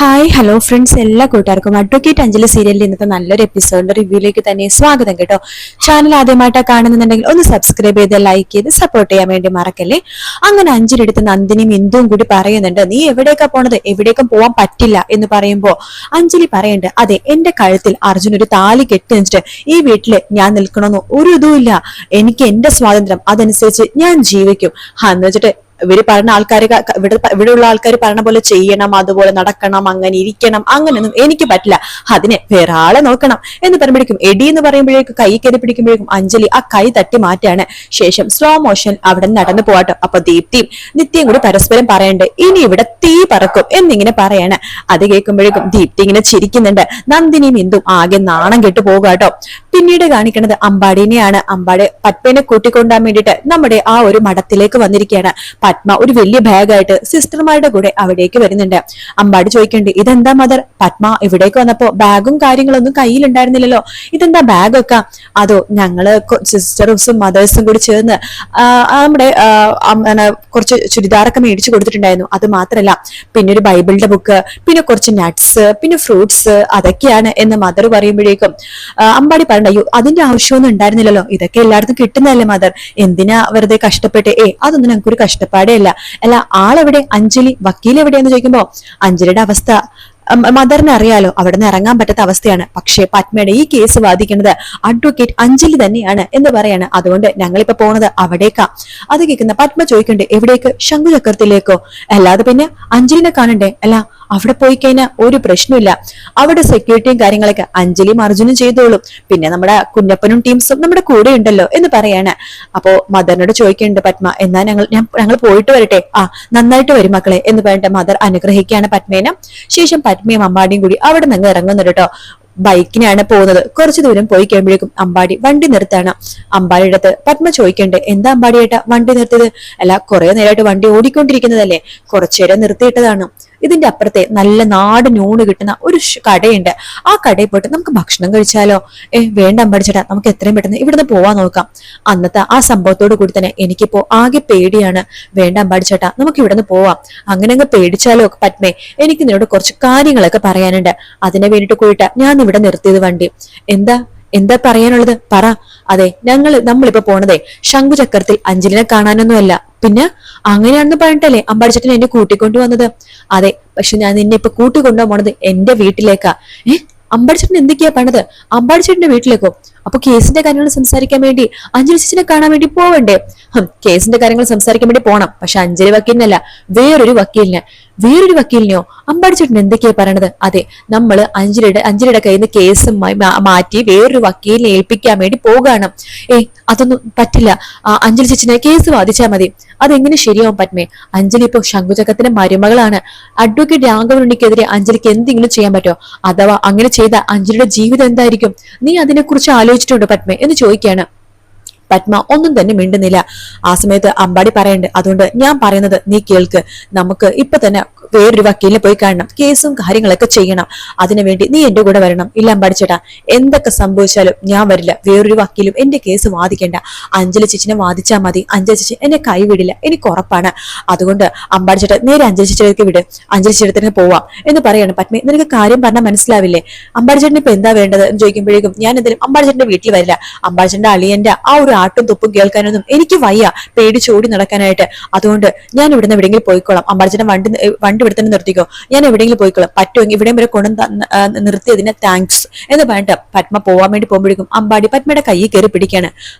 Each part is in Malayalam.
ഹായ് ഹലോ ഫ്രണ്ട്സ്, എല്ലാ കൂട്ടുകാർക്കും അഡ്വക്കേറ്റ് അഞ്ജലി സീരിയലിന്റെ ഇന്നത്തെ നല്ലൊരു എപ്പിസോഡിന്റെ റിവ്യൂയിലേക്ക് തന്നെ സ്വാഗതം കേട്ടോ. ചാനൽ ആദ്യമായിട്ടാണ് കാണുന്നുണ്ടെങ്കിൽ ഒന്ന് സബ്സ്ക്രൈബ് ചെയ്ത് ലൈക്ക് ചെയ്ത് സപ്പോർട്ട് ചെയ്യാൻ വേണ്ടി മറക്കല്ലേ. അങ്ങനെ അഞ്ജലി എടുത്ത് നന്ദിനിയും ഇന്ദുവും കൂടി പറയുന്നുണ്ട്, നീ എവിടേക്കാ പോണത്, എവിടേക്കും പോവാൻ പറ്റില്ല എന്ന് പറയുമ്പോ അഞ്ജലി പറയുന്നുണ്ട്, അതെ എന്റെ കഴുത്തിൽ അർജുൻ ഒരു താലി കെട്ടി വെച്ചിട്ട് ഈ വീട്ടില് ഞാൻ നിൽക്കണമെന്ന് ഒരു ഇതുമില്ല, എനിക്ക് എന്റെ സ്വാതന്ത്ര്യം അതനുസരിച്ച് ഞാൻ ജീവിക്കും എന്ന് വെച്ചിട്ട് ഇവര് പറഞ്ഞ ആൾക്കാർ ഇവിടെയുള്ള ആൾക്കാർ പറഞ്ഞ പോലെ ചെയ്യണം, അതുപോലെ നടക്കണം, അങ്ങനെ ഇരിക്കണം, അങ്ങനെയൊന്നും എനിക്ക് പറ്റില്ല, അതിനെ വേറെ ആളെ നോക്കണം എന്ന് പറയുമ്പോഴേക്കും എടി എന്ന് പറയുമ്പോഴേക്കും കൈ കയറി പിടിക്കുമ്പോഴേക്കും അഞ്ജലി ആ കൈ തട്ടി മാറ്റാണ്. ശേഷം സ്ലോ മോഷൻ അവിടെ നടന്നു പോവാട്ടോ. അപ്പൊ ദീപ്തിയും നിത്യയും കൂടി പരസ്പരം പറയണ്ട്, ഇനി ഇവിടെ തീ പറക്കും എന്നിങ്ങനെ പറയാണ്. അത് കേൾക്കുമ്പോഴേക്കും ദീപ്തി ഇങ്ങനെ ചിരിക്കുന്നുണ്ട്. നന്ദിനിയും ഇന്ദും ആകെ നാണം കെട്ടു പോകാട്ടോ. പിന്നീട് കാണിക്കുന്നത് അമ്പാടിനെയാണ്. അമ്പാടി പത്മനെ കൂട്ടിക്കൊണ്ടാൻ വേണ്ടിയിട്ട് നമ്മുടെ ആ ഒരു മഠത്തിലേക്ക് വന്നിരിക്കുകയാണ്. പത്മ ഒരു വലിയ ബാഗായിട്ട് സിസ്റ്റർമാരുടെ കൂടെ അവിടേക്ക് വരുന്നുണ്ട്. അമ്പാടി ചോദിക്കണ്ട്, ഇതെന്താ മദർ, പത്മ ഇവിടേക്ക് വന്നപ്പോ ബാഗും കാര്യങ്ങളൊന്നും കയ്യിലുണ്ടായിരുന്നില്ലല്ലോ, ഇതെന്താ ബാഗൊക്കെ? അതോ ഞങ്ങള് സിസ്റ്റേഴ്സും മദേഴ്സും കൂടി ചേർന്ന് നമ്മുടെ കുറച്ച് ചുരിദാറൊക്കെ മേടിച്ചു കൊടുത്തിട്ടുണ്ടായിരുന്നു, അത് മാത്രല്ല പിന്നെ ഒരു ബൈബിളിന്റെ ബുക്ക്, പിന്നെ കുറച്ച് നട്ട്സ്, പിന്നെ ഫ്രൂട്ട്സ്, അതൊക്കെയാണ് എന്ന് മദർ പറയുമ്പോഴേക്കും അമ്പാടി പറയണ്ട, അയ്യോ അതിന്റെ ആവശ്യമൊന്നും ഉണ്ടായിരുന്നില്ലല്ലോ, ഇതൊക്കെ എല്ലായിടത്തും കിട്ടുന്നതല്ലേ മദർ, എന്തിനാ വെറുതെ കഷ്ടപ്പെട്ട്, അതൊന്നും ഞങ്ങൾക്കൊരു കഷ്ടപ്പാടേ അല്ല. അല്ല ആളെവിടെ, അഞ്ജലി വക്കീൽ എവിടെയെന്ന് ചോദിക്കുമ്പോ അഞ്ജലിയുടെ അവസ്ഥ മദറിനെ അറിയാലോ, അവിടെ നിന്ന് ഇറങ്ങാൻ പറ്റാത്ത അവസ്ഥയാണ്. പക്ഷേ പത്മയുടെ ഈ കേസ് വാദിക്കുന്നത് അഡ്വക്കേറ്റ് അഞ്ജലി തന്നെയാണ് എന്ന് പറയാണ്. അതുകൊണ്ട് ഞങ്ങളിപ്പോ പോണത് അവിടേക്കാ. അത് കേൾക്കുന്ന പത്മ ചോദിക്കണ്ടേ, എവിടേക്ക്? ശംഖു ചക്രത്തിലേക്കോ? അല്ലാതെ പിന്നെ അഞ്ജലിനെ കാണണ്ടേ? അല്ല അവിടെ പോയി കഴിഞ്ഞാൽ ഒരു പ്രശ്നമില്ല, അവിടെ സെക്യൂരിറ്റിയും കാര്യങ്ങളൊക്കെ അഞ്ജലിയും അർജുനും ചെയ്തോളും, പിന്നെ നമ്മുടെ കുഞ്ഞപ്പനും ടീംസും നമ്മുടെ കൂടെ ഉണ്ടല്ലോ എന്ന് പറയാണ്. അപ്പോ മദറിനോട് ചോദിക്കുന്നുണ്ട് പത്മ, എന്നാ ഞങ്ങൾ പോയിട്ട് വരട്ടെ? നന്നായിട്ട് വരും മക്കളെ എന്ന് പറഞ്ഞിട്ട് മദർ അനുഗ്രഹിക്കുകയാണ് പത്മേനെ. ശേഷം പത്മയും അമ്പാടിയും കൂടി അവിടെ നിന്ന് ഇറങ്ങുന്നുണ്ട് കേട്ടോ. ബൈക്കിനാണ് പോകുന്നത്. കുറച്ചു ദൂരം പോയി കഴിയുമ്പോഴേക്കും അമ്പാടി വണ്ടി നിർത്താണ്. അമ്പാടിയുടെ അടുത്ത് പത്മ ചോദിക്കണ്ടേ, എന്താ അമ്പാടിയേട്ടാ വണ്ടി നിർത്തിയത്? അല്ല കുറെ നേരമായിട്ട് വണ്ടി ഓടിക്കൊണ്ടിരിക്കുന്നതല്ലേ, കുറച്ചേരം നിർത്തിയിട്ടതാണ്. ഇതിന്റെ അപ്പുറത്തെ നല്ല നാടൻ ഊണ് കിട്ടുന്ന ഒരു കടയുണ്ട്, ആ കടയിൽ പോയിട്ട് നമുക്ക് ഭക്ഷണം കഴിച്ചാലോ? വേണ്ട അമ്പാടിച്ചേട്ടാ, നമുക്ക് എത്രയും പെട്ടെന്ന് ഇവിടുന്ന് പോവാൻ നോക്കാം. അന്നത്തെ ആ സംഭവത്തോട് കൂടി തന്നെ എനിക്കിപ്പോ ആകെ പേടിയാണ്. വേണ്ട അമ്പാടിച്ചേട്ടാ, നമുക്ക് ഇവിടുന്ന് പോവാം. അങ്ങനെ അങ്ങ് പേടിച്ചാലോ പത്മേ, എനിക്ക് നിന്നോട് കുറച്ച് കാര്യങ്ങളൊക്കെ പറയാനുണ്ട്, അതിനെ വേണ്ടിട്ട് കൂടിയിട്ട് ഞാൻ ഇവിടെ നിർത്തിയത് വണ്ടി. എന്താ പറയാനുള്ളത് പറ. അതെ നമ്മളിപ്പോ പോണതേ ശംഖുചക്രത്തിൽ അഞ്ജലിനെ കാണാനൊന്നുമല്ല, പിന്നെ അങ്ങനെയാണെന്ന് പറഞ്ഞിട്ടല്ലേ അമ്പാടിച്ചേട്ടൻ എന്നെ കൂട്ടിക്കൊണ്ടു വന്നത്? അതെ, പക്ഷെ ഞാൻ നിന്നെ ഇപ്പൊ കൂട്ടിക്കൊണ്ടുപോകാൻ പോണത് എന്റെ വീട്ടിലേക്കാ. അമ്പാടിച്ചേട്ടൻ എന്തൊക്കെയാ പണത്? അമ്പാടിച്ചേട്ടന്റെ വീട്ടിലേക്കോ? അപ്പൊ കേസിന്റെ കാര്യങ്ങൾ സംസാരിക്കാൻ വേണ്ടി അഞ്ജലി ചേച്ചിനെ കാണാൻ വേണ്ടി പോവണ്ടേ? കേസിന്റെ കാര്യങ്ങൾ സംസാരിക്കാൻ വേണ്ടി പോണം, പക്ഷെ അഞ്ജലി വക്കീലിനല്ല, വേറൊരു വക്കീലിനെയോ? അമ്പാടിച്ചേട്ടൻ എന്തൊക്കെയാ പറയണത്? അതെ, നമ്മള് അഞ്ജലിയുടെ കയ്യിൽ നിന്ന് കേസ് മാറ്റി വേറൊരു വക്കീലിനെ ഏൽപ്പിക്കാൻ വേണ്ടി പോകാണ്. അതൊന്നും പറ്റില്ല, അഞ്ജലി ചേച്ചിനെ കേസ് വാദിച്ചാൽ മതി. അതെങ്ങനെ ശരിയാവും പത്മേ? അഞ്ജലി ഇപ്പൊ ശംഖുചക്രത്തിന്റെ മരുമകളാണ്. അഡ്വക്കേറ്റ് രാഘവനുണ്ണിക്കെതിരെ അഞ്ജലിക്ക് എന്തെങ്കിലും ചെയ്യാൻ പറ്റുമോ? അഥവാ അങ്ങനെ ചെയ്ത അഞ്ജലിയുടെ ജീവിതം എന്തായിരിക്കും? നീ അതിനെക്കുറിച്ച് ആലോചിച്ചിട്ടുണ്ടോ പത്മേ എന്ന് ചോദിക്കാണ്. പത്മ ഒന്നും തന്നെ മിണ്ടുന്നില്ല. ആ സമയത്ത് അമ്പാടി പറയുന്നുണ്ട്, അതുകൊണ്ട് ഞാൻ പറയുന്നത് നീ കേൾക്ക്, നമുക്ക് ഇപ്പൊ തന്നെ വേറൊരു വക്കീലിനെ പോയി കാണണം, കേസും കാര്യങ്ങളൊക്കെ ചെയ്യണം, അതിനുവേണ്ടി നീ എന്റെ കൂടെ വരണം. ഇല്ല അമ്പാടിച്ചേട്ടാ, എന്തൊക്കെ സംഭവിച്ചാലും ഞാൻ വരില്ല, വേറൊരു വക്കീലും എന്റെ കേസ് വാദിക്കേണ്ട, അഞ്ജലി ചേച്ചിനെ വാദിച്ചാൽ മതി, അഞ്ജലി ചേച്ചി എന്നെ കൈവിടില്ല, എനിക്ക് ഉറപ്പാണ്. അതുകൊണ്ട് അമ്പാടിച്ചേട്ടാ നേരെ അഞ്ജലി ചേച്ചിയിലേക്ക് വിട്, അഞ്ജലി ചേട്ടത്തിന് പോവാം എന്ന് പറയാണ്. പത്മ നിനക്ക് കാര്യം പറഞ്ഞാൽ മനസ്സിലാവില്ലേ? അമ്പാടിച്ചേട്ടന് ഇപ്പൊ എന്താ വേണ്ടത് എന്ന് ചോദിക്കുമ്പോഴേക്കും ഞാൻ എന്തായാലും അമ്പാടിച്ചേട്ടന്റെ വീട്ടിൽ വരില്ല, അമ്പാടിച്ചേട്ടന്റെ അളിയന്റെ ആ ഒരു ആട്ടും തുപ്പും കേൾക്കാനൊന്നും എനിക്ക് വയ്യ, പേടിച്ചോടി നടക്കാനായിട്ട്, അതുകൊണ്ട് ഞാൻ ഇവിടുന്ന് എവിടെയെങ്കിലും പോയിക്കോളാം, അമ്പാടിച്ചേട്ടൻ വണ്ടി ഇവിടെ തന്നെ നിർത്തിക്കോ, ഞാൻ എവിടെയെങ്കിലും പോയിക്കോളാം, പറ്റുമെങ്കിൽ ഇവിടെയും വരെ കൊണ്ട് നിർത്തിയതിന് താങ്ക്സ് എന്ന് പറഞ്ഞിട്ട് പത്മ പോവാൻ വേണ്ടി പോകുമ്പോഴേക്കും അമ്പാടി പത്മയുടെ കൈ കയറി പിടിക്കാണ്.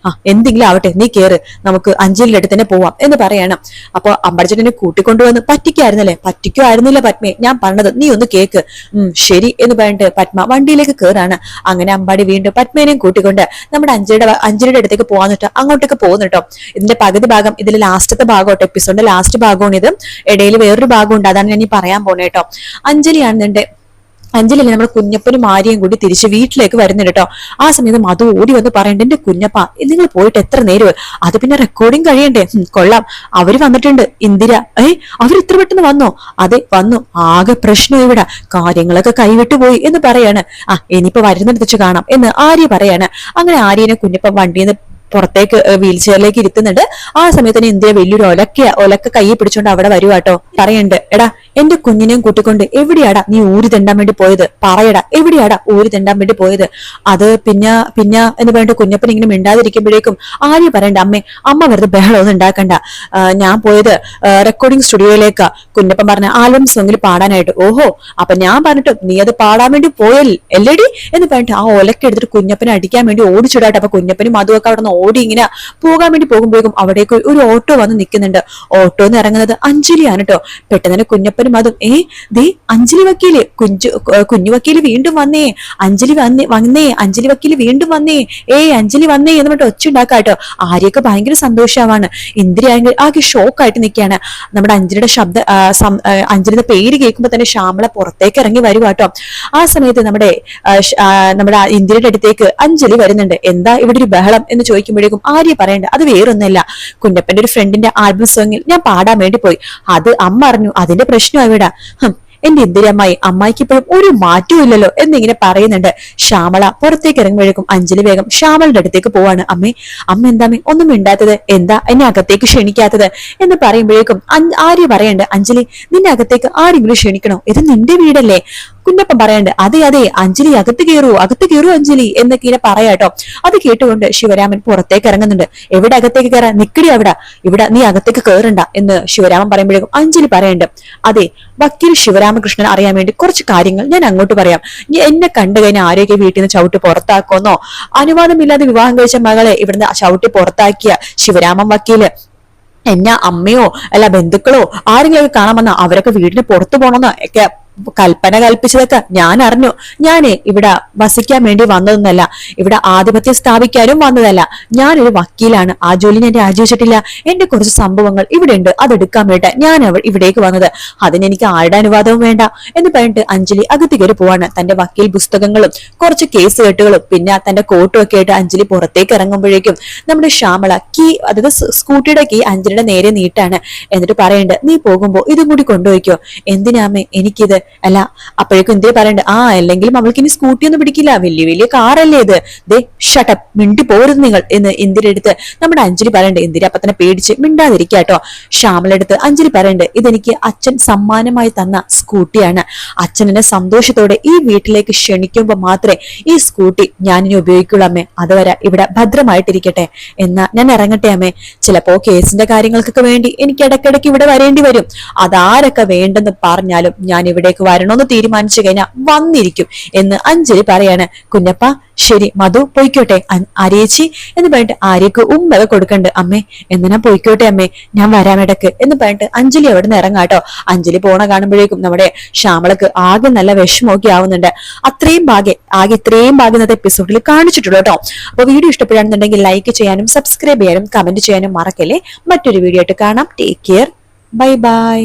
എന്തെങ്കിലും ആവട്ടെ, നീ കേറ്, നമുക്ക് അഞ്ജലിയുടെ അടുത്ത് തന്നെ പോവാം എന്ന് പറയണം. അപ്പൊ അമ്പാടിച്ചേട്ടനെ കൂട്ടിക്കൊണ്ടുവന്ന് പറ്റിക്കുമായിരുന്നില്ല പത്മയെ, ഞാൻ പറഞ്ഞത് നീ ഒന്ന് കേക്ക്. ശരി എന്ന് പറഞ്ഞിട്ട് പത്മ വണ്ടിയിലേക്ക് കയറാണ്. അങ്ങനെ അമ്പാടി വീണ്ടും പത്മേനെയും കൂട്ടിക്കൊണ്ട് നമ്മുടെ അഞ്ജലിയുടെ അടുത്തേക്ക് പോവാന്നിട്ട് അങ്ങോട്ടേക്ക് പോകുന്നു കേട്ടോ. ഇതിന്റെ പകുതി ഭാഗം ഇതിൽ ലാസ്റ്റത്തെ ഭാഗം എപ്പിസോഡിന്റെ ലാസ്റ്റ് ഭാഗമാണ് ഇത്. ഇടയിൽ വേറൊരു ഭാഗമുണ്ട്, അതാണ് ഞാൻ ഈ പറയാൻ പോണേ കേട്ടോ. അഞ്ജലിയാണെന്നുണ്ട് അഞ്ജലി നമ്മുടെ കുഞ്ഞപ്പനും ആര്യയും കൂടി തിരിച്ച് വീട്ടിലേക്ക് വരുന്നുണ്ട് കേട്ടോ. ആ സമയത്ത് മധു ഓടി വന്ന് പറയണ്ട, എന്റെ കുഞ്ഞപ്പ നിങ്ങൾ പോയിട്ട് എത്ര നേരം? അത് പിന്നെ റെക്കോർഡിങ് കഴിയണ്ടേ? കൊള്ളാം, അവര് വന്നിട്ടുണ്ട്. ഇന്ദിര അവർ ഇത്ര പെട്ടെന്ന് വന്നോ? അതെ വന്നു, ആകെ പ്രശ്നം ഇവിടെ, കാര്യങ്ങളൊക്കെ കൈവിട്ടു പോയി എന്ന് പറയാണ്. ഇനിയിപ്പോ വരുന്നിടത്ത് വെച്ച് കാണാം എന്ന് ആര്യ പറയാണ്. അങ്ങനെ ആര്യനെ കുഞ്ഞപ്പൻ വണ്ടിയിൽ നിന്ന് പുറത്തേക്ക് വീൽ ചെയറിലേക്ക് ഇരുത്തുന്നുണ്ട്. ആ സമയത്തിന് ഇന്ദിര വലിയൊരു ഒലക്ക കയ്യിൽ പിടിച്ചോണ്ട് അവിടെ വരുവാട്ടോ. പറയുന്നുണ്ട്, എടാ എന്റെ കുഞ്ഞിനെയും കൂട്ടിക്കൊണ്ട് എവിടെയാടാ നീ ഊരി തെണ്ടാൻ വേണ്ടി പോയത്? പറയടാ, എവിടെയാടാ ഊരി തെണ്ടാൻ വേണ്ടി പോയത്? അത് പിന്നെ പിന്നെ എന്ന് പറഞ്ഞിട്ട് കുഞ്ഞപ്പൻ ഇങ്ങനെ മിണ്ടാതിരിക്കുമ്പോഴേക്കും ആര്യ പറയണ്ട, അമ്മ വെറുതെ ബഹളമൊന്നും ഉണ്ടാക്കണ്ട, ഞാൻ പോയത് റെക്കോർഡിംഗ് സ്റ്റുഡിയോയിലേക്കാ കുഞ്ഞപ്പൻ പറഞ്ഞ ആൽബം സോങ്ങിൽ പാടാനായിട്ട്. ഓഹോ, അപ്പൊ ഞാൻ പറഞ്ഞിട്ട് നീ അത് പാടാൻ വേണ്ടി പോയല്ലേടി എന്ന് പറഞ്ഞിട്ട് ആ ഒലക്ക എടുത്തിട്ട് കുഞ്ഞപ്പനെ അടിക്കാൻ വേണ്ടി ഓടിച്ചിടാട്ടെ. അപ്പൊ കുഞ്ഞപ്പനും അതുമൊക്കെ അവിടെ നിന്ന് ഓടി ഇങ്ങനെ പോകാൻ വേണ്ടി പോകുമ്പോഴേക്കും അവിടേക്ക് ഒരു ഓട്ടോ വന്ന് നിൽക്കുന്നുണ്ട്. ഓട്ടോന്ന് ഇറങ്ങുന്നത് അഞ്ജലിയാണ് കേട്ടോ. പെട്ടെന്ന് കുഞ്ഞപ്പനും അതും ദേ അഞ്ജലി വക്കീല്, കുഞ്ഞു വക്കീല് വീണ്ടും വന്നേ, അഞ്ജലി വന്നേ, അഞ്ജലി വക്കീല് വീണ്ടും വന്നേ, അഞ്ജലി വന്നേ എന്ന് പറഞ്ഞിട്ട് ഒച്ച ഉണ്ടാക്കാട്ടോ. ആര്യക്ക് ഭയങ്കര സന്തോഷമാണ്. ഇന്ദിരയാണെങ്കിൽ ആകെ ഷോക്കായിട്ട് നിൽക്കുകയാണ്. നമ്മുടെ അഞ്ജലിയുടെ അഞ്ജലിയുടെ പേര് കേൾക്കുമ്പോൾ തന്നെ ശ്യാമള പുറത്തേക്ക് ഇറങ്ങി വരുവാട്ടോ. ആ സമയത്ത് നമ്മുടെ ഇന്ദിരയുടെ അടുത്തേക്ക് അഞ്ജലി വരുന്നുണ്ട്. എന്താ ഇവിടെ ഒരു ബഹളം എന്ന് ചോദിക്കുമ്പോഴേക്കും ആര്യ പറയണ്ട, അത് വേറൊന്നല്ല, കുഞ്ഞപ്പന്റെ ഒരു ഫ്രണ്ടിന്റെ ആൽബം സോങ്ങിൽ ഞാൻ പാടാൻ വേണ്ടി പോയി, അത് അമ്മ അറിഞ്ഞു, അതിന്റെ പ്രശ്നം ഇവിടെ. എന്റെ അമ്മായിക്ക് ഇപ്പോഴും ഒരു മാറ്റവും ഇല്ലല്ലോ എന്നിങ്ങനെ പറയുന്നുണ്ട്. ശ്യാമള പുറത്തേക്ക് ഇറങ്ങുമ്പോഴേക്കും അഞ്ജലി വേഗം ശ്യാമളുടെ അടുത്തേക്ക് പോവാണ്. അമ്മ എന്താമ്മേ ഒന്നും മിണ്ടാത്തത്? എന്താ എന്നെ അകത്തേക്ക് ക്ഷണിക്കാത്തത് എന്ന് പറയുമ്പോഴേക്കും ആര്യ പറയണ്ട്, അഞ്ജലി നിന്നെ അകത്തേക്ക് ആരെങ്കിലും ക്ഷണിക്കണോ? ഇത് നിന്റെ വീടല്ലേ? കുഞ്ഞപ്പൻ പറയണ്ട്, അതെ അഞ്ജലി അകത്ത് കയറൂ അഞ്ജലി എന്നൊക്കെ ഇങ്ങനെ പറയാട്ടോ. അത് കേട്ടുകൊണ്ട് ശിവരാമൻ പുറത്തേക്ക് ഇറങ്ങുന്നുണ്ട്. എവിടെ അകത്തേക്ക് കയറാൻ? നിക്കടി ഇവിടെ നീ അകത്തേക്ക് കയറണ്ട എന്ന് ശിവരാമൻ പറയുമ്പോഴേക്കും അഞ്ജലി പറയണ്ട്, അതെ വക്കീൽ ശിവരാമകൃഷ്ണൻ അറിയാൻ വേണ്ടി കുറച്ച് കാര്യങ്ങൾ ഞാൻ അങ്ങോട്ട് പറയാം. എന്നെ കണ്ടു കഴിഞ്ഞാൽ ആരെയൊക്കെ വീട്ടിൽ നിന്ന് ചവിട്ടി പുറത്താക്കുമെന്നോ, അനുവാദമില്ലാതെ വിവാഹം കഴിച്ച മകളെ ഇവിടുന്ന് ചവിട്ടി പുറത്താക്കിയ ശിവരാമൻ വക്കീല് എന്നെ അമ്മയോ അല്ല ബന്ധുക്കളോ ആരെങ്കിലും ഒക്കെ കാണാൻ വന്നോ അവരൊക്കെ വീടിന് പുറത്തു പോകണമെന്നോ ഒക്കെ കൽപ്പന കൽപ്പിച്ചതൊക്കെ ഞാൻ അറിഞ്ഞു. ഞാനേ ഇവിടെ വസിക്കാൻ വേണ്ടി വന്നതൊന്നല്ല, ഇവിടെ ആധിപത്യം സ്ഥാപിക്കാനും വന്നതല്ല. ഞാനൊരു വക്കീലാണ്, ആ ജോലി ഞാൻ രാജിവെച്ചിട്ടില്ല. എന്റെ കുറച്ച് സംഭവങ്ങൾ ഇവിടെ ഉണ്ട്, അതെടുക്കാൻ വേണ്ട ഞാൻ ഇവിടേക്ക് വന്നത്. അതിനെനിക്ക് ആരുടെ അനുവാദവും വേണ്ട എന്ന് പറഞ്ഞിട്ട് അഞ്ജലി അകത്ത് കയറി പോവാണ്. തന്റെ വക്കീൽ പുസ്തകങ്ങളും കുറച്ച് കേസ് കെട്ടുകളും പിന്നെ തന്റെ കോട്ടും ഒക്കെ ആയിട്ട് അഞ്ജലി പുറത്തേക്ക് ഇറങ്ങുമ്പോഴേക്കും നമ്മുടെ ശ്യാമള അതായത് സ്കൂട്ടിയുടെ കീ അഞ്ജലിയുടെ നേരെ നീട്ടാണ്. എന്നിട്ട് പറയണ്ട്, നീ പോകുമ്പോ ഇതും കൂടി കൊണ്ടുപോയിക്കോ. എന്തിനാമേ എനിക്കിത്? അല്ല അപ്പോഴേക്കും ഇന്ദിര പറയണ്ട്, അല്ലെങ്കിലും അവൾക്ക് ഇനി സ്കൂട്ടി ഒന്നും പിടിക്കില്ല, വലിയ കാറല്ലേ ഇത്, ദേ ഷട്ടപ്പ് മിണ്ടി പോരുത് നിങ്ങൾ എന്ന് ഇന്ദിര എടുത്ത് നമ്മുടെ അഞ്ജലി പറയണ്ട്. ഇന്ദിര അപ്പൊ തന്നെ പേടിച്ച് മിണ്ടാതിരിക്കാട്ടോ. ശ്യാമള എടുത്ത് അഞ്ജലി പറയണ്ട്, ഇതെനിക്ക് അച്ഛൻ സമ്മാനമായി തന്ന സ്കൂട്ടിയാണ്. അച്ഛനെ സന്തോഷത്തോടെ ഈ വീട്ടിലേക്ക് ക്ഷണിക്കുമ്പോൾ മാത്രമേ ഈ സ്കൂട്ടി ഞാനിനി ഉപയോഗിക്കുള്ളൂ അമ്മേ. അതുവരെ ഇവിടെ ഭദ്രമായിട്ടിരിക്കട്ടെ. എന്നാ ഞാൻ ഇറങ്ങട്ടെ അമ്മേ. ചിലപ്പോ കേസിന്റെ കാര്യങ്ങൾക്കൊക്കെ വേണ്ടി എനിക്ക് ഇടയ്ക്കിടയ്ക്ക് ഇവിടെ വരേണ്ടി വരും. അതാരൊക്കെ വേണ്ടെന്ന് പറഞ്ഞാലും ഞാൻ ഇവിടേക്ക് വരണമെന്ന് തീരുമാനിച്ചു കഴിഞ്ഞാൽ വന്നിരിക്കും എന്ന് അഞ്ജലി പറയാണ്. കുഞ്ഞപ്പ ശരി മധു പോയിക്കോട്ടെ ആര്യേച്ചി എന്ന് പറഞ്ഞിട്ട് ആര്യക്ക് ഉമ്മ കൊടുക്കണ്ട്. അമ്മേ എന്ന് ഞാൻ പോയിക്കോട്ടെ അമ്മേ, ഞാൻ വരാം ഇടക്ക് എന്ന് പറഞ്ഞിട്ട് അഞ്ജലി അവിടെ നിന്ന് ഇറങ്ങാട്ടോ. അഞ്ജലി പോണ കാണുമ്പോഴേക്കും നമ്മുടെ ശ്യാമളക്ക് ആകെ നല്ല വിഷമമൊക്കെ ആവുന്നുണ്ട്. ഇത്രയും ഭാഗ്യം ഇന്നത്തെ എപ്പിസോഡിൽ കാണിച്ചിട്ടുള്ളൂ കേട്ടോ. അപ്പൊ വീഡിയോ ഇഷ്ടപ്പെടുകയാണെന്നുണ്ടെങ്കിൽ ലൈക്ക് ചെയ്യാനും സബ്സ്ക്രൈബ് ചെയ്യാനും കമന്റ് ചെയ്യാനും മറക്കല്ലേ. മറ്റൊരു വീഡിയോ ആയിട്ട് കാണാം. Take care, bye bye.